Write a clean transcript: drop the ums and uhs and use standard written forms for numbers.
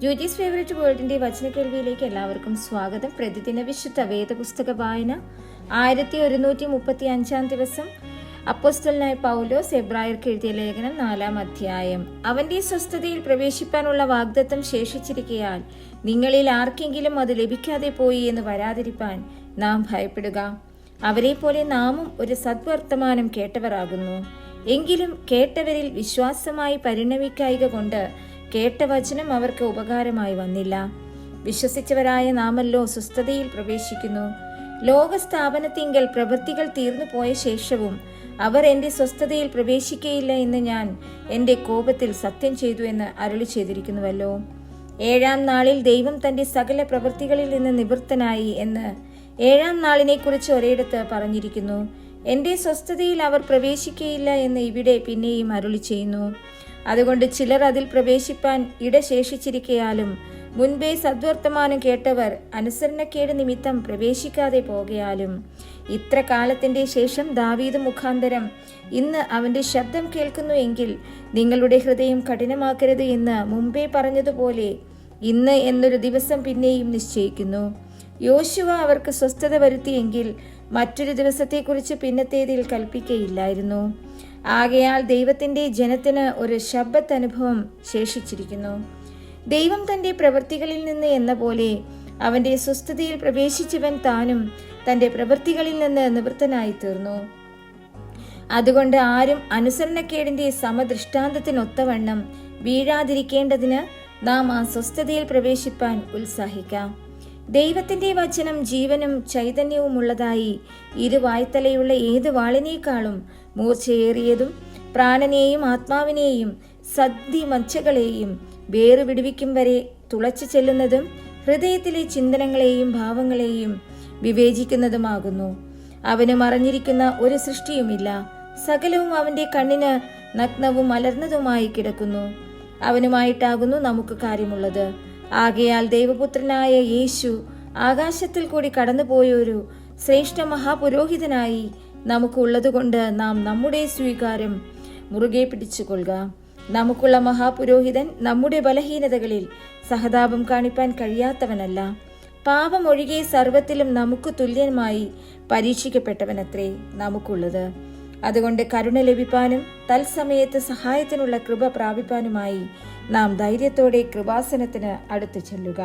ജൂജീസ് favourite വേൾഡിന്റെ വചനക്കേൾവിയിലേക്ക് എല്ലാവർക്കും സ്വാഗതം. പ്രതിദിന വിശുദ്ധ വേദപുസ്തക വായന 1135 ദിവസം. അപ്പോസ്തലനായ പൗലോസ് എബ്രായർക്ക് എഴുതിയ ലേഖനം 4-ാം അധ്യായം. അവന്റെ സ്വസ്ഥതയിൽ പ്രവേശിപ്പാനുള്ള വാഗ്ദത്തം ശേഷിച്ചിരിക്കയാൽ നിങ്ങളിൽ ആർക്കെങ്കിലും അത് ലഭിക്കാതെ പോയി എന്ന് വരാതിരിപ്പാൻ നാം ഭയപ്പെടുക. അവരെ പോലെ നാമും ഒരു സദ്വർത്തമാനം കേട്ടവരാകുന്നു. എങ്കിലും കേട്ടവരിൽ വിശ്വാസമായി പരിണമിക്കായിക കൊണ്ട് കേട്ട വചനം അവർക്ക് ഉപകാരമായി വന്നില്ല. വിശ്വസിച്ചവരായ നാമല്ലോ സ്വസ്ഥതയിൽ പ്രവേശിക്കുന്നു. ലോകസ്ഥാപനത്തിങ്കൽ പ്രവൃത്തികൾ തീർന്നു പോയ ശേഷവും അവർ എന്റെ സ്വസ്ഥതയിൽ പ്രവേശിക്കയില്ല എന്ന് ഞാൻ എന്റെ കോപത്തിൽ സത്യം ചെയ്തു എന്ന് അരുളി ചെയ്തിരിക്കുന്നുവല്ലോ. 7-ാം നാളിൽ ദൈവം തന്റെ സകല പ്രവൃത്തികളിൽ നിന്ന് നിവൃത്തനായി എന്ന് 7-ാം നാളിനെ കുറിച്ച് ഒരിടത്ത് പറഞ്ഞിരിക്കുന്നു. എന്റെ സ്വസ്ഥതയിൽ അവർ പ്രവേശിക്കയില്ല എന്ന് ഇവിടെ പിന്നെയും അരുളി ചെയ്യുന്നു. അതുകൊണ്ട് ചിലർ അതിൽ പ്രവേശിപ്പാൻ ഇടശേഷിച്ചിരിക്കയാലും മുൻപേ സദ്വർത്തമാനം കേട്ടവർ അനുസരണക്കേട് നിമിത്തം പ്രവേശിക്കാതെ പോകയാലും ഇത്ര കാലത്തിന്റെ ശേഷം ദാവീദ് മുഖാന്തരം ഇന്ന് അവന്റെ ശബ്ദം കേൾക്കുന്നു എങ്കിൽ നിങ്ങളുടെ ഹൃദയം കഠിനമാക്കരുത് എന്ന് മുമ്പേ പറഞ്ഞതുപോലെ ഇന്ന് എന്നൊരു ദിവസം പിന്നെയും നിശ്ചയിക്കുന്നു. യോശുവ അവർക്ക് സ്വസ്ഥത വരുത്തിയെങ്കിൽ മറ്റൊരു ദിവസത്തെക്കുറിച്ച് പിന്നത്തേതിൽ കൽപ്പിക്കയില്ലായിരുന്നു. ആകയാൽ ദൈവത്തിന്റെ ജനത്തിന് ഒരു ശബ്ബത്ത് അനുഭവം ശേഷിച്ചിരിക്കുന്നു. ദൈവം തന്റെ പ്രവൃത്തികളിൽ നിന്ന് എന്ന പോലെ അവന്റെ സ്വസ്ഥതയിൽ പ്രവേശിച്ചവൻ താനും തന്റെ പ്രവൃത്തികളിൽ നിന്ന് നിവൃത്തനായി തീർന്നു. അതുകൊണ്ട് ആരും അനുസരണക്കേടിന്റെ സമദൃഷ്ടാന്തത്തിനൊത്തവണ്ണം വീഴാതിരിക്കേണ്ടതിന് നാം ആ സ്വസ്ഥതയിൽ പ്രവേശിപ്പാൻ ഉത്സാഹിക്കാം. ദൈവത്തിന്റെ വചനം ജീവനും ചൈതന്യവുമുള്ളതായി ഇരുവായ്ത്തലയുള്ള ഏത് വാളിനേക്കാളും മൂർച്ചയേറിയതും പ്രാണനെയും ആത്മാവിനെയും സദ്ധിമജ്ജകളെയും വേറുവിടുവിക്കും വരെ തുളച്ചു ചെല്ലുന്നതും ഹൃദയത്തിലെ ചിന്തനങ്ങളെയും ഭാവങ്ങളെയും വിവേചിക്കുന്നതുമാകുന്നു. അവന് മറഞ്ഞിരിക്കുന്ന ഒരു സൃഷ്ടിയുമില്ല. സകലവും അവന്റെ കണ്ണിന് നഗ്നവും മലർന്നതുമായി കിടക്കുന്നു. അവനുമായിട്ടാകുന്നു നമുക്ക് കാര്യമുള്ളത്. ആകയാൽ ദൈവപുത്രനായ യേശു ആകാശത്തിൽ കൂടി കടന്നുപോയൊരു ശ്രേഷ്ഠ മഹാപുരോഹിതനായി നമുക്കുള്ളതുകൊണ്ട് നാം നമ്മുടെ സ്വീകാരം മുറുകെ പിടിച്ചുകൊള്ളുക. നമുക്കുള്ള മഹാപുരോഹിതൻ നമ്മുടെ ബലഹീനതകളിൽ സഹതാപം കാണിപ്പാൻ കഴിയാത്തവനല്ല. പാപം ഒഴികെ സർവത്തിലും നമുക്ക് തുല്യമായി പരീക്ഷിക്കപ്പെട്ടവനത്രേ നമുക്കുള്ളത്. അതുകൊണ്ട് കരുണ ലഭിപ്പാനും തത്സമയത്ത് സഹായത്തിനുള്ള കൃപ പ്രാപിപ്പാനുമായി നാം ധൈര്യത്തോടെ കൃപാസനത്തിന് അടുത്തു ചെല്ലുക.